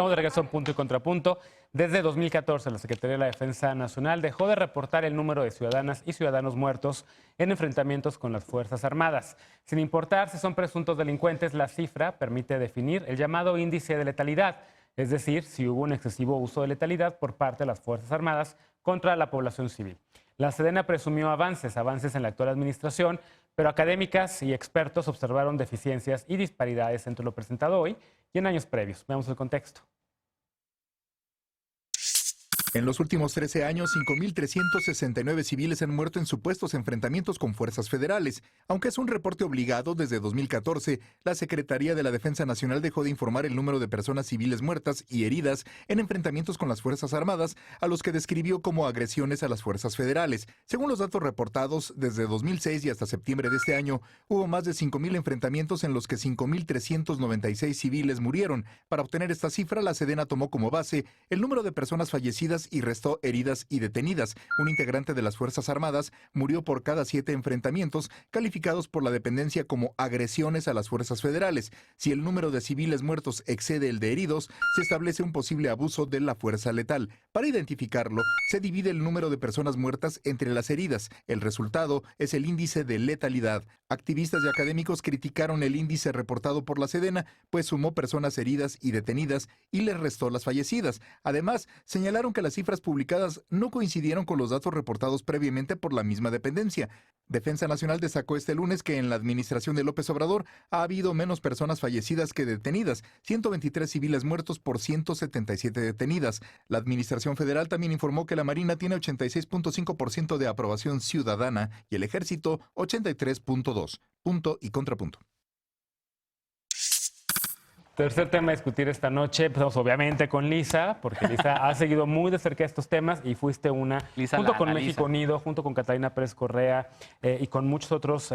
Estamos de regreso en Punto y Contrapunto. Desde 2014, la Secretaría de la Defensa Nacional dejó de reportar el número de ciudadanas y ciudadanos muertos en enfrentamientos con las Fuerzas Armadas. Sin importar si son presuntos delincuentes, la cifra permite definir el llamado índice de letalidad, es decir, si hubo un excesivo uso de letalidad por parte de las Fuerzas Armadas contra la población civil. La Sedena presumió avances en la actual administración, pero académicas y expertos observaron deficiencias y disparidades entre lo presentado hoy y en años previos. Veamos el contexto. En los últimos 13 años, 5.369 civiles han muerto en supuestos enfrentamientos con fuerzas federales. Aunque es un reporte obligado, desde 2014, la Secretaría de la Defensa Nacional dejó de informar el número de personas civiles muertas y heridas en enfrentamientos con las Fuerzas Armadas, a los que describió como agresiones a las fuerzas federales. Según los datos reportados, desde 2006 y hasta septiembre de este año, hubo más de 5.000 enfrentamientos en los que 5.396 civiles murieron. Para obtener esta cifra, la Sedena tomó como base el número de personas fallecidas y restó heridas y detenidas. Un integrante de las Fuerzas Armadas murió por cada 7 enfrentamientos, calificados por la dependencia como agresiones a las fuerzas federales. Si el número de civiles muertos excede el de heridos, se establece un posible abuso de la fuerza letal. Para identificarlo, se divide el número de personas muertas entre las heridas. El resultado es el índice de letalidad. Activistas y académicos criticaron el índice reportado por la Sedena, pues sumó personas heridas y detenidas y les restó las fallecidas. Además, señalaron que las cifras publicadas no coincidieron con los datos reportados previamente por la misma dependencia. Defensa Nacional destacó este lunes que en la administración de López Obrador ha habido menos personas fallecidas que detenidas, 123 civiles muertos por 177 detenidas. La Administración Federal también informó que la Marina tiene 86.5% de aprobación ciudadana y el Ejército 83.2%. Punto y contrapunto. Tercer tema a discutir esta noche, empezamos obviamente con Lisa, porque Lisa ha seguido muy de cerca estos temas y fuiste una, Lisa, junto con la México Lisa. Unido, junto con Catalina Pérez Correa y con muchos otros,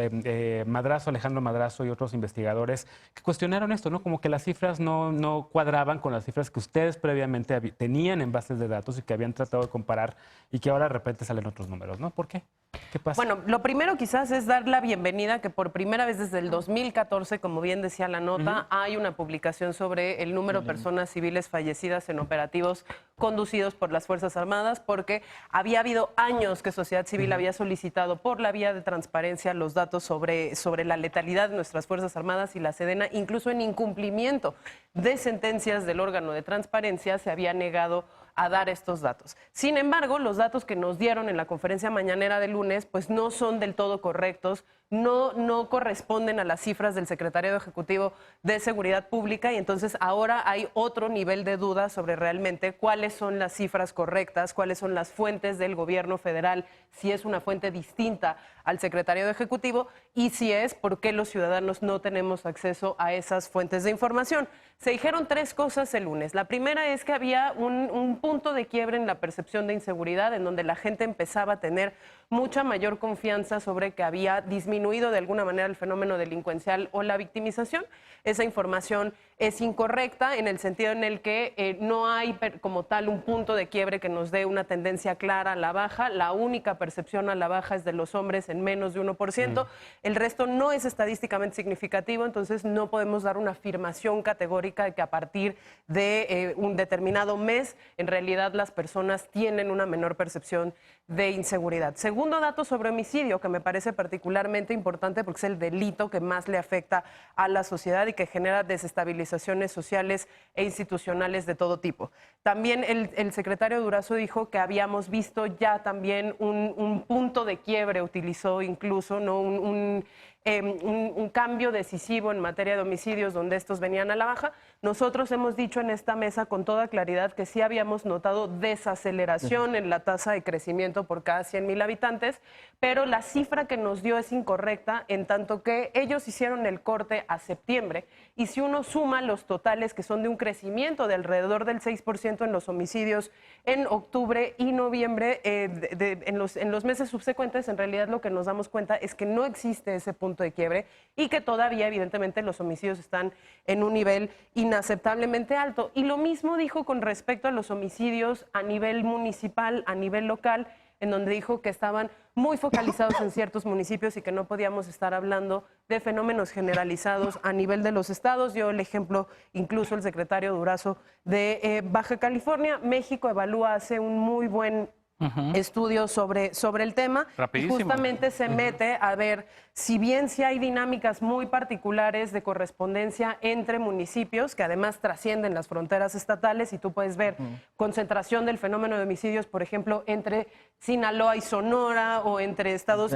Madrazo, Alejandro Madrazo y otros investigadores, que cuestionaron esto, ¿no? Como que las cifras no cuadraban con las cifras que ustedes previamente tenían en bases de datos y que habían tratado de comparar y que ahora de repente salen otros números, ¿no? ¿Por qué? ¿Qué pasa? Bueno, lo primero quizás es dar la bienvenida que por primera vez desde el 2014, como bien decía la nota, hay una publicación sobre el número de personas civiles fallecidas en operativos conducidos por las Fuerzas Armadas, porque había habido años que sociedad civil había solicitado por la vía de transparencia los datos sobre la letalidad de nuestras Fuerzas Armadas, y la Sedena, incluso en incumplimiento de sentencias del órgano de transparencia, se había negado a dar estos datos. Sin embargo, los datos que nos dieron en la conferencia mañanera de lunes pues no son del todo correctos, no corresponden a las cifras del Secretariado Ejecutivo de Seguridad Pública, y entonces ahora hay otro nivel de duda sobre realmente cuáles son las cifras correctas, cuáles son las fuentes del gobierno federal, si es una fuente distinta al Secretariado Ejecutivo, y si es, por qué los ciudadanos no tenemos acceso a esas fuentes de información. Se dijeron 3 cosas el lunes. La primera es que había un punto de quiebre en la percepción de inseguridad, en donde la gente empezaba a tener mucha mayor confianza sobre que había disminuido de alguna manera el fenómeno delincuencial o la victimización. Esa información es incorrecta en el sentido en el que no hay como tal un punto de quiebre que nos dé una tendencia clara a la baja. La única percepción a la baja es de los hombres en menos de 1%. El resto no es estadísticamente significativo, entonces no podemos dar una afirmación categórica de que a partir de un determinado mes en realidad las personas tienen una menor percepción de inseguridad. Segundo dato sobre homicidio, que me parece particularmente importante porque es el delito que más le afecta a la sociedad y que genera desestabilizaciones sociales e institucionales de todo tipo. También el secretario Durazo dijo que habíamos visto ya también un punto de quiebre, utilizó incluso, ¿no? un cambio decisivo en materia de homicidios donde estos venían a la baja. Nosotros hemos dicho en esta mesa con toda claridad que sí habíamos notado desaceleración en la tasa de crecimiento por cada 100,000 habitantes, pero la cifra que nos dio es incorrecta, en tanto que ellos hicieron el corte a septiembre, y si uno suma los totales, que son de un crecimiento de alrededor del 6% en los homicidios en octubre y noviembre, en los meses subsecuentes, en realidad lo que nos damos cuenta es que no existe ese punto de quiebre y que todavía evidentemente los homicidios están en un nivel inaceptablemente alto. Y lo mismo dijo con respecto a los homicidios a nivel municipal, a nivel local, en donde dijo que estaban muy focalizados en ciertos municipios y que no podíamos estar hablando de fenómenos generalizados a nivel de los estados. Dio el ejemplo, incluso el secretario Durazo, de Baja California. México Evalúa hace un muy buen estudio sobre el tema. Rapidísimo. Y justamente se mete a ver si bien sí hay dinámicas muy particulares de correspondencia entre municipios que además trascienden las fronteras estatales, y tú puedes ver concentración del fenómeno de homicidios, por ejemplo, entre Sinaloa y Sonora o entre estados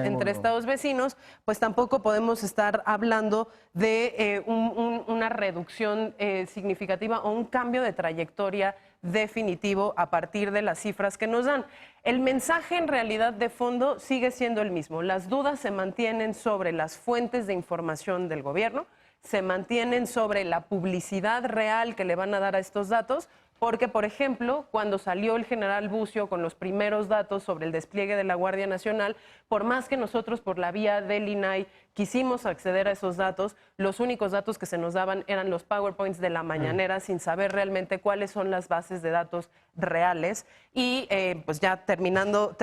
vecinos, pues tampoco podemos estar hablando de una reducción significativa o un cambio de trayectoria definitivo a partir de las cifras que nos dan. El mensaje en realidad de fondo sigue siendo el mismo. Las dudas se mantienen sobre las fuentes de información del gobierno, se mantienen sobre la publicidad real que le van a dar a estos datos, porque, por ejemplo, cuando salió el general Bucio con los primeros datos sobre el despliegue de la Guardia Nacional, por más que nosotros por la vía del INAI quisimos acceder a esos datos, los únicos datos que se nos daban eran los PowerPoints de la mañanera, sin saber realmente cuáles son las bases de datos reales. Y pues ya terminando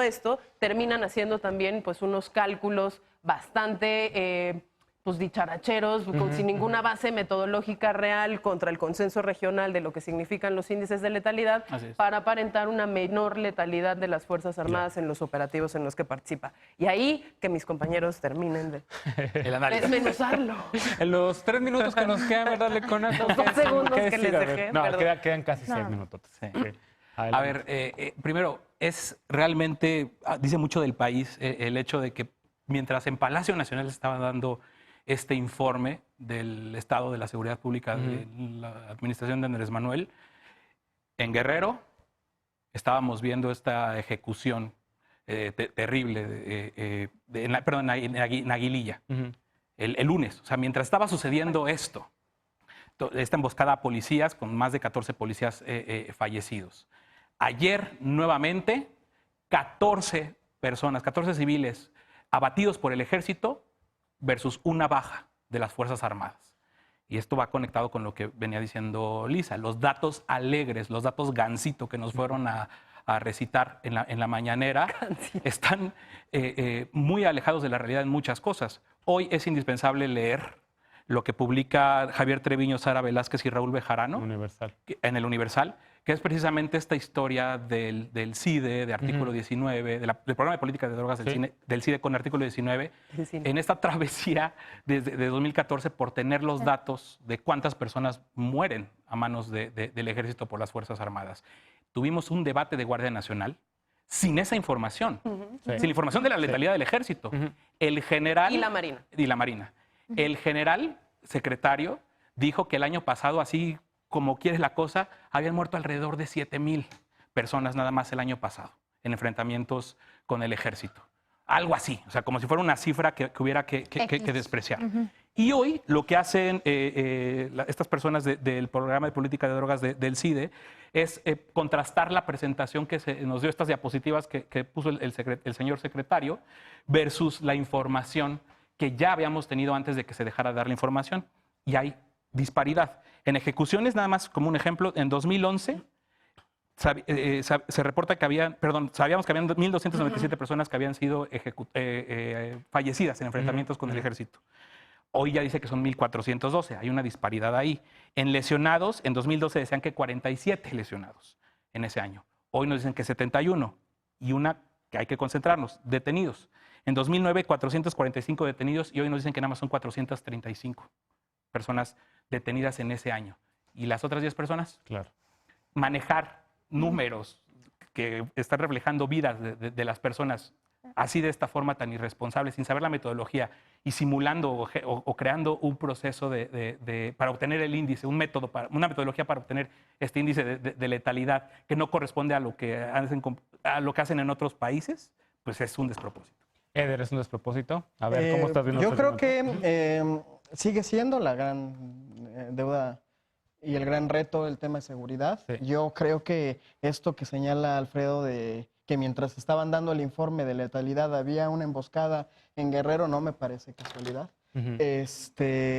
esto, terminan haciendo también pues unos cálculos bastante pues dicharacheros, sin ninguna base metodológica real contra el consenso regional de lo que significan los índices de letalidad, para aparentar una menor letalidad de las Fuerzas Armadas en los operativos en los que participa. Y ahí que mis compañeros terminen de desmenuzarlo. En los 3 minutos que nos quedan, ¿verdad, Lecona? Los 2 segundos que les dejé. No, quedan casi 6 minutos. Sí. A ver, primero, es realmente, dice mucho del país el hecho de que mientras en Palacio Nacional estaban dando este informe del estado de la seguridad pública de la administración de Andrés Manuel, en Guerrero estábamos viendo esta ejecución terrible en Aguililla, el lunes. O sea, mientras estaba sucediendo esto, esta emboscada a policías con más de 14 policías fallecidos. Ayer, nuevamente, 14 personas, 14 civiles abatidos por el ejército versus una baja de las Fuerzas Armadas. Y esto va conectado con lo que venía diciendo Lisa, los datos alegres, los datos gansito que nos fueron a recitar en la mañanera, están muy alejados de la realidad en muchas cosas. Hoy es indispensable leer lo que publica Javier Treviño, Sara Velázquez y Raúl Bejarano en el Universal, que es precisamente esta historia del CIDE, de artículo 19, del programa de política de drogas del CIDE con artículo 19, en esta travesía desde 2014 por tener los datos de cuántas personas mueren a manos del ejército por las Fuerzas Armadas. Tuvimos un debate de Guardia Nacional sin esa información, sin la información de la letalidad del ejército. El general... Y la Marina. Y la Marina. El general secretario dijo que el año pasado, así como quieres la cosa, habían muerto alrededor de 7,000 personas nada más el año pasado en enfrentamientos con el ejército. Algo así, o sea, como si fuera una cifra que hubiera que despreciar. Y hoy lo que hacen estas personas del programa de política de drogas del CIDE es contrastar la presentación que nos dio, estas diapositivas que puso el señor secretario, versus la información que ya habíamos tenido antes de que se dejara de dar la información. Y hay disparidad. En ejecuciones, nada más como un ejemplo, en 2011 se reporta que sabíamos que habían 1,297 personas que habían sido fallecidas en enfrentamientos con el ejército. Hoy ya dice que son 1,412. Hay una disparidad ahí. En lesionados, en 2012 decían que 47 lesionados en ese año. Hoy nos dicen que 71. Y una que hay que concentrarnos, detenidos. En 2009, 445 detenidos y hoy nos dicen que nada más son 435 personas detenidas en ese año. ¿Y las otras 10 personas? Claro. Manejar Números que están reflejando vidas de las personas así de esta forma tan irresponsable, sin saber la metodología y simulando o creando un proceso para obtener el índice, una metodología para obtener este índice de letalidad que no corresponde a lo que hacen en otros países, pues es un despropósito. Eder, ¿es un despropósito? A ver, ¿cómo estás viendo? Yo creo que sigue siendo la gran deuda y el gran reto el tema de seguridad. Sí. Yo creo que esto que señala Alfredo de que mientras estaban dando el informe de letalidad había una emboscada en Guerrero no me parece casualidad.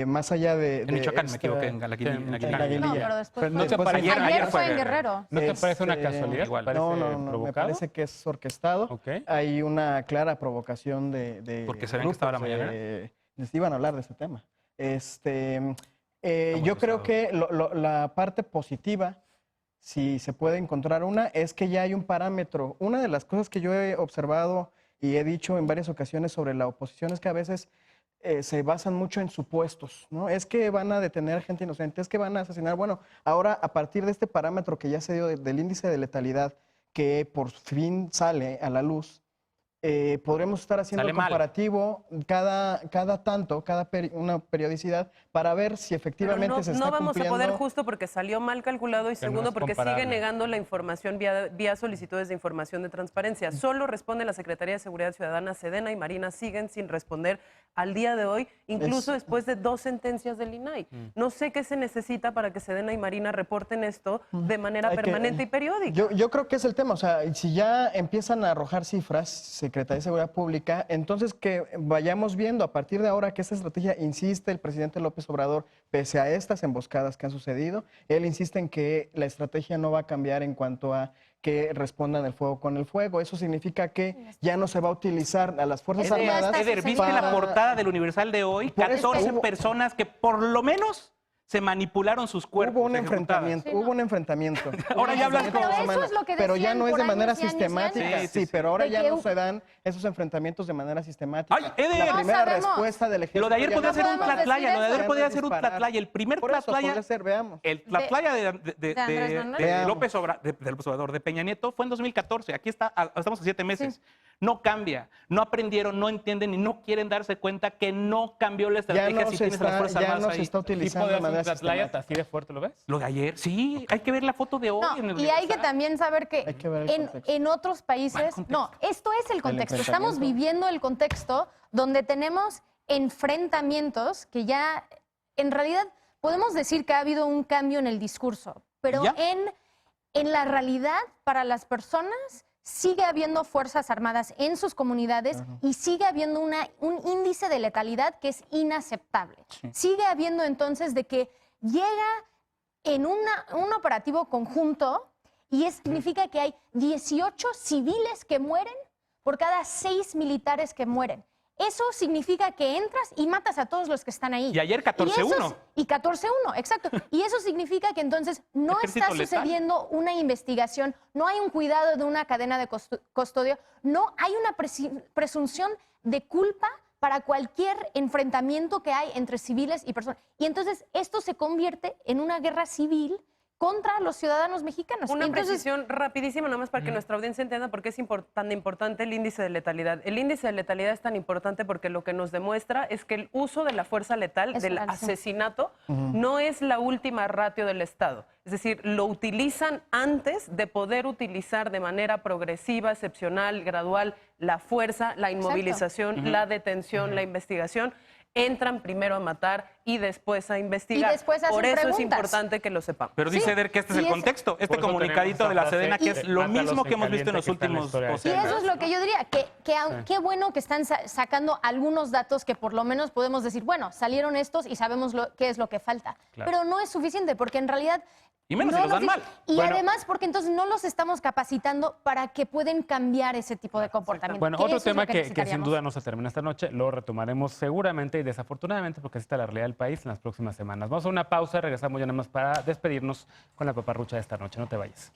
Más allá de... En Michoacán, me esta- equivoqué, en la Aguililla. No, pero después Pero ¿no fue- te parece- ayer fue en Guerrero. Guerrero. ¿No te parece una Este, casualidad? igual. ¿Te parece No, me provocado? parece que es orquestado. Ok. Hay una clara provocación de Porque sabían que estaba la mañanera. Les iban a hablar de este tema. Estamos Yo creo cruzados. que la parte positiva, si se puede encontrar una, es que ya hay un parámetro. Una de las cosas que yo he observado y he dicho en varias ocasiones sobre la oposición es que a veces se basan mucho en supuestos, ¿no? Es que van a detener gente inocente, es que van a asesinar. Bueno, ahora a partir de este parámetro que ya se dio del índice de letalidad, que por fin sale a la luz, podremos estar haciendo Sale el mal. comparativo una periodicidad para ver si Pero efectivamente se está no vamos cumpliendo. a poder justo porque salió mal calculado y Que no segundo es porque sigue comparable. negando la información vía solicitudes de información de transparencia. Solo responde la Secretaría de Seguridad Ciudadana, Sedena y Marina siguen sin responder al día de hoy, incluso después de 2 sentencias del INAI. No sé qué se necesita para que Sedena y Marina reporten esto de manera Hay que- permanente y periódica. Yo creo que es el tema, o sea, si ya empiezan a arrojar cifras, Secretaría de Seguridad Pública, entonces que vayamos viendo a partir de ahora que esta estrategia, insiste el presidente López Obrador, pese a estas emboscadas que han sucedido, él insiste en que la estrategia no va a cambiar en cuanto a que respondan el fuego con el fuego. Eso significa que ya no se va a utilizar a las Fuerzas Eso ya Armadas. está Eder, ¿viste sucediendo. la portada del Universal de hoy? Por eso 14 hubo- personas que por lo menos se manipularon sus cuerpos. Hubo un ejecutadas. enfrentamiento, Sí, no. hubo un enfrentamiento. Ahora ya hablan Pero como- eso es lo que Pero ya decían no es por de años manera y años y sistemática, años. sí, pero ahora De ya que no se dan esos enfrentamientos de manera sistemática. ¡Ay, Eder! La No primera sabemos. respuesta del ejército. Lo de ayer ya podía no ser un podemos decir tlatlaya, lo de ayer eso. podía ser un Disparar. tlatlaya. El primer Por eso tlatlaya, podría ser, veamos. el tlatlaya de Andrés Manuel. Veamos. López Obrador, de Peña Nieto, fue en 2014. Aquí está, estamos a 7 meses. Sí. No cambia, no aprendieron, no entienden y no quieren darse cuenta que no cambió la Ya estrategia no si se tienes a las está, Fuerzas ya Armadas no se ahí. está ¿Tipo utilizando de de manera Atlaya sistemática. así de fuerte lo ves? Lo de ayer, sí, hay que ver la foto de hoy No, en el y hay que Universal. también saber que, Hay que ver el contexto. en otros países, no, esto es el contexto. Estamos enfrentamiento. viviendo el contexto donde tenemos enfrentamientos que ya, en realidad, podemos decir que ha habido un cambio en el discurso, pero ¿Ya? en la realidad, para las personas, sigue habiendo Fuerzas Armadas en sus comunidades y sigue habiendo un índice de letalidad que es inaceptable. Sigue habiendo entonces de que llega en un operativo conjunto y significa que hay 18 civiles que mueren por cada 6 militares que mueren. Eso significa que entras y matas a todos los que están ahí. Y ayer 14-1. Y 14-1, exacto. Y eso significa que entonces no Ejército está letal. sucediendo una investigación, no hay un cuidado de una cadena de custodio, no hay una presunción de culpa para cualquier enfrentamiento que hay entre civiles y personas. Y entonces esto se convierte en una guerra civil contra los ciudadanos mexicanos. Una Entonces, precisión rapidísima, nada más para que nuestra audiencia entienda por qué es tan importante el índice de letalidad. El índice de letalidad es tan importante porque lo que nos demuestra es que el uso de la fuerza letal, Es del real, sí. asesinato, no es la última ratio del Estado. Es decir, lo utilizan antes de poder utilizar de manera progresiva, excepcional, gradual, la fuerza, la inmovilización, la detención, la investigación. Entran primero a matar y después a investigar. Y después hacen Por eso es preguntas. importante que lo sepamos. Pero dice Sí, Eder que este es y el es- contexto, este Por eso comunicadito tenemos de la esa Sedena, que frase es lo mátalos mismo que en hemos visto en los caliente, que está en la últimos historia de 12 Y años. eso es lo que yo diría, qué bueno que están sacando algunos datos que por lo menos podemos decir, bueno, salieron estos y sabemos qué es lo que falta. Claro. Pero no es suficiente porque en realidad... Y menos no si los dan nos mal. dice- Y Bueno. además porque entonces no los estamos capacitando para que puedan cambiar ese tipo de comportamiento. Bueno, que otro eso es lo tema que sin necesitaríamos. duda no se termina esta noche, lo retomaremos seguramente y desafortunadamente porque así está la realidad del país en las próximas semanas. Vamos a una pausa, regresamos ya nada más para despedirnos con la paparrucha de esta noche. No te vayas.